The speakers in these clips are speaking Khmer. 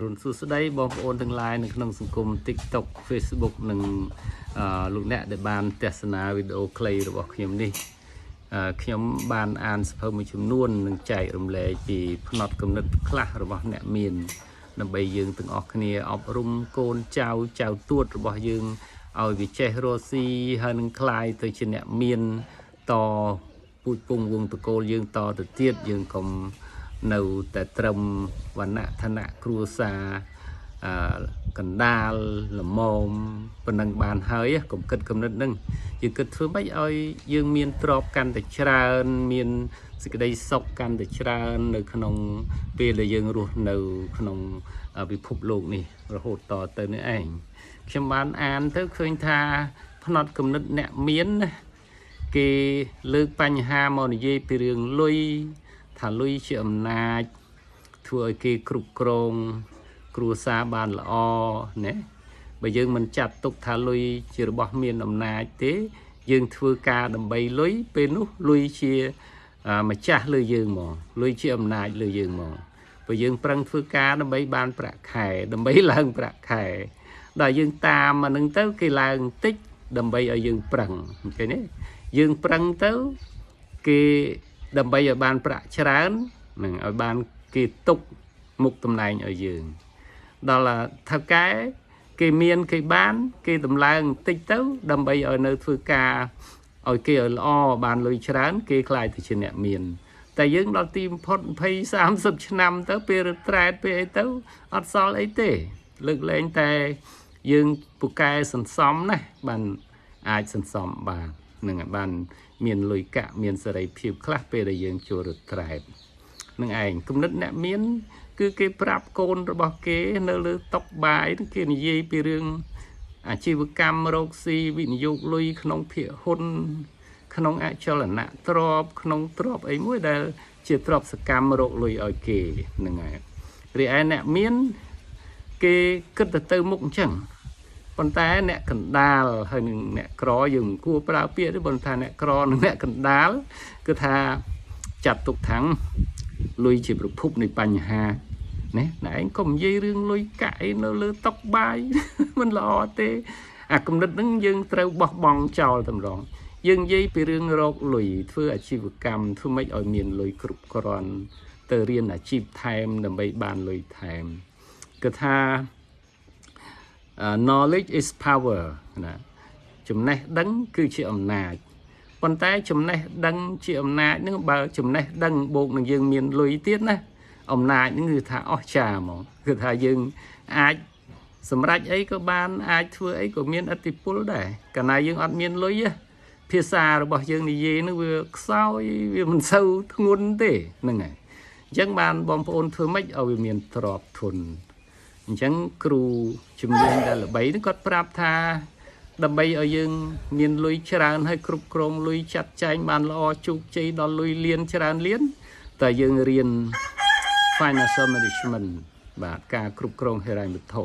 รุ่นสุดได้บองโอนทั้งไลน์ในขนมสังคม TikTok Facebook หนึ่งลูกแนะได้บานเทศนาวิดีโอคลิประบอกขยมนี่ขยมบานอ่านสภาพมีจำนวนหนึ่งใจรวมเลยปีพนอดกำหนดคลาระบอกเนี่ยมีนนำไปยืงถึงออกเนียออกรุมโกนเจ้าตัวระบอกยืงเอาวิเชโรซีฮันคลายตัวเชนเนี่ยมีนต่อปุยปงวงตะโกยืงต่อตะเทียดยืงคมនៅតែត្រឹមវណ្ណៈឋានៈគ្រួសារកណ្ដាលល្មមប៉ុណ្ណឹងបានហើយកុំគិតគំនិតនឹងយើងគិតធ្វើម៉េចឲ្យយើងមានទ្រព្យកាន់តែច្រើនមានសេចក្តីសុខកាន់តែច្រើននៅក្នុងពេលដែលយើងរស់នៅក្នុងពិភពលោកនេះរហូតតទៅនេះឯងខ្ញុំបានអានទៅឃើញថាផ្នត់គំនិតអ្នកមានគេលើកបញ្ហាមកនិយាយពីរឿងលុយថាលុយជាអំណាចធ្វើឲ្យគេគ្រប់គ្រងគ្រួសារបានល្អណាបើយើងមិនចាត់ទុកថាលុយជារបស់មានអំណាចទេយើងធ្វើការដើម្បីលុយពេលនោះលុយជាម្ចាស់លើយើងមកលុយជាអំណាចលើយើងមកបើយើងប្រឹងធ្វើការដើម្បីបានប្រាក់ខែដើម្បីឡើងប្រាក់ខែដល់យើងតាមអានឹងទៅគេឡើងតិចដើម្បីឲ្យយើងប្រឹងឃើញទេយើងប្រឹងទៅគេដើម្បីឲ្យបានប្រាក់ច្រើននឹងឲ្យបានគេទុកមុខតំណែងឲ្យយើងដល់ថៅកែគេមានគេបានគេតម្លើងតិចទៅដើម្បីឲ្យនៅធ្វើការឲ្យគេឲ្យល្អបានលុយច្រើនគេខ្លាចទៅជាអ្នកមានតែយើងដល់ទីបំផុត20 30ឆ្នាំទៅពេលត្រែតពេលអីទៅអត់សល់អីទេលើកលែងតែយើងពូកែសន្សំណាបានអាចសន្សំបាននឹងបានមានលុយកាក់មានសេរីភាពខ្លះពេលដែលយើងចូលរត្រែតនឹងឯងគំនិតអ្នកមានគឺគេប្រាប់កូនរបស់គេនៅលើតុបាយគេនិយាយពីរឿងអាជីវកម្មរកស៊ីវិនិយោគលុយក្នុងភាគហ៊ុនក្នុងអចលនៈទ្រព្យក្នុងទ្រព្យអីមួយដែលជាទ្រព្យសកម្មរកលុយឲ្យគេនឹងឯងរីឯអ្នកមានគេគិតទៅមុខអញ្ចឹងប៉ុន្តែអ្នកកណ្ដាលហើយនឹងអ្នកក្រយើងគួរប្រើពាក្យទេប៉ុន្តែអ្នកក្រនិងអ្នកកណ្ដាលគឺថាចាត់ទុកថាំងលុយជាប្រភពនៃបញ្ហាណាអ្នកឯងកុំនិយាយរឿងលុយកាក់អីនៅលើតុបាយមិនល្អទេអាគំនិតហ្នឹងយើងត្រូវបោះបង់ចោលតែម្ដងយើងនិយាយពីរឿងរកលុយធ្វើអាជីវកម្មធ្វើម៉េចឲ្យមានលុយគ្រប់គ្រាន់ទៅរៀនអាជីពថែមដើម្បីបានលុយថែមគឺថាknowledge is power ណាចំណេះដឹងគឺជាអំណាចប៉ុន្តែចំណេះដឹងជាអំណាចនឹងបើចំណេះដឹងបូកនឹងយើងមានលុយទៀតណាអំណាចនឹងគឺថាអស្ចារ្យហ្មងគឺថាយើងអាចសម្រេចអីក៏បានអាចធ្វើអីក៏មានឥទ្ធិពលដែរកាលណាយើងអត់មានលុយភាសារបស់យើងនិយាយនឹងវាខ្សោយវាមិនសូវធ្ងន់ទេហ្នឹងហើយអញ្ចឹងបានបងប្អូនធ្វើម៉េចឲ្យវាមានទ្រព្យធនអញ្ចឹងគ្រូជំនាញដែលល្បីនេះគាត់ប្រាប់ថាដើម្បីឲ្យយើងមានលុយច្រើនហើយគ្រប់គ្រងលុយចាត់ចែងបានល្អជោគជ័យដល់លុយលានច្រើនលានតែយើងរៀន financial management បាទការគ្រប់គ្រងហិរញ្ញវត្ថុ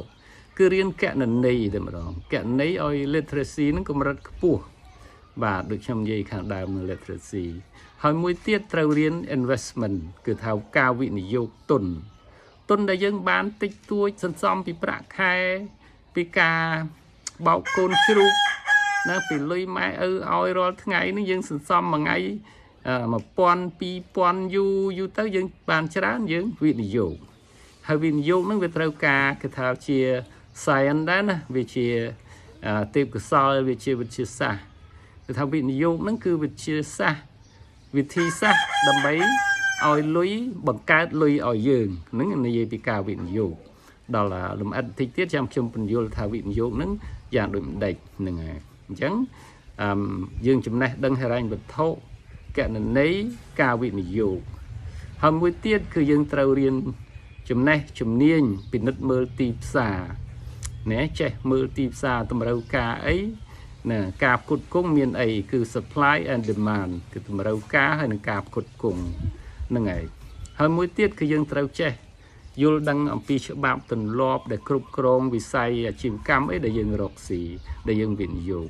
គឺរៀនគណនេយ្យតែម្ដងគណនេយ្យឲ្យ literacy នឹងកម្រិតខ្ពស់បាទដូចខ្ញុំនិយាយខាងដើមនៅ literacy ហើយមួយទៀតត្រូវរៀន investment គឺថាការវិនិយោគទុនដែលយើងបានតិចតួចសន្សំពីប្រាក់ខែពីការបោកកូនជ្រូកណាពីលុយម៉ែឪឲ្យរាល់ថ្ងៃនេះយើងសន្សំមួយថ្ងៃ1000 2000យូរទៅយើងបានច្រើនយើងវិនិយោគហើយវិនិយោគហ្នឹងវាត្រូវការគេថាជា science ដែរណាវាជាទេពកោសល្យវាជាវិទ្យាសាស្ត្រគឺថាវិនិយោគហ្នឹងគឺវិទ្យាសាស្ត្រវិធីសាស្ត្រដើម្បីឲ្យលុយបង្កើតលុយឲ្យយើងហ្នឹងនិយាយពីការវិនិយោគដល់លំអិតបន្តិចទៀតចាំខ្ញុំបញ្យល់ថាវិនិយោគហ្នឹងយ៉ាងដូចម្ដេចហ្នឹងហើយអញ្ចឹងយើងចំណេះដឹងហិរញ្ញវត្ថុគណនេយ្យការវិនិយោគហើយមួយទៀតគឺយើងត្រូវរៀនចំណេះជំនាញពិនិត្យមើលទីផ្សារណាចេះមើលទីផ្សារតម្រូវការអីណាការផ្គត់ផ្គង់មានអីគឺ supply and demand គឺតម្រូវការហើយនឹងការផ្គត់ផ្គង់ហ្នឹងហើយមួយទៀតគឺយើងត្រូវចេះយល់ដឹងអំពីច្បាប់ទម្លាប់ដែលគ្រប់គ្រងវិស័យអាជីវកម្មអីដែលយើងរកស៊ីដែលយើងវិនិយោគ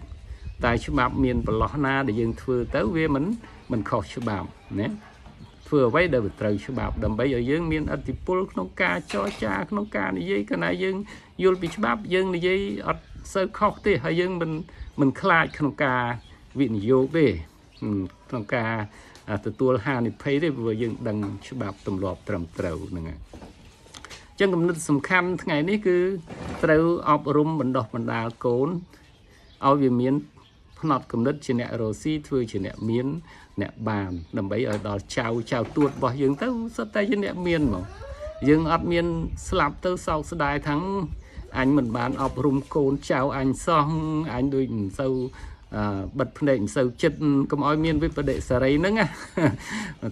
តែច្បាប់មានប្រឡោះណាដែលយើងធ្វើទៅវាមិនខុសច្បាប់ណា vừa vấy đời trời bạp đầm bây giờ dương miền ở thì pol không ca cho cha không ca này dây cái này dương vô bị bạp dương này dây ở sơ khóc thì hay dương mình khai không ca vị vô về không ca từ tua hà này thấy đấy vừa dương đằng bạp tầm lọp trầm trầu này chân cầm nứt sầm khăn ngàyนี้คือត្រូវអប់រំបណ្ដុះបណ្ដាលកូនឲ្យវាមានផ្នត់គំនិតជាអ្នករស់ស៊ីធ្វើជាអ្នកមានអ្នកបានដើម្បីឲ្យដល់ចៅទួតរបស់យើងទៅសុទ្ធតែជាអ្នកមានហ្មងយើងអត់មានស្លាប់ទៅសោកស្ដាយថាំងអញមិនបានអប់រំកូនចៅអញសោះអញដូចមិនសូវបិទភ្នែកមិនសូវចិត្តកុំឲ្យមានវិបដិសារីហ្នឹង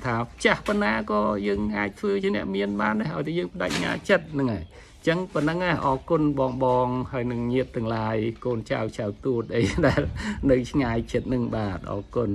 ថាចាស់ប៉ុណ្ណាក៏យើងអាចធ្វើជាអ្នកមានបានដែរឲ្យតែយើងបដិញ្ញាចិត្តហ្នឹងហើយអញ្ចឹងប៉ុណ្ណឹងអរគុណបងហើយនឹងញាតិទាំងឡាយកូនចៅទួតអីដែលនៅឆ្ងាយចិត្តនឹងបាទអរគុណ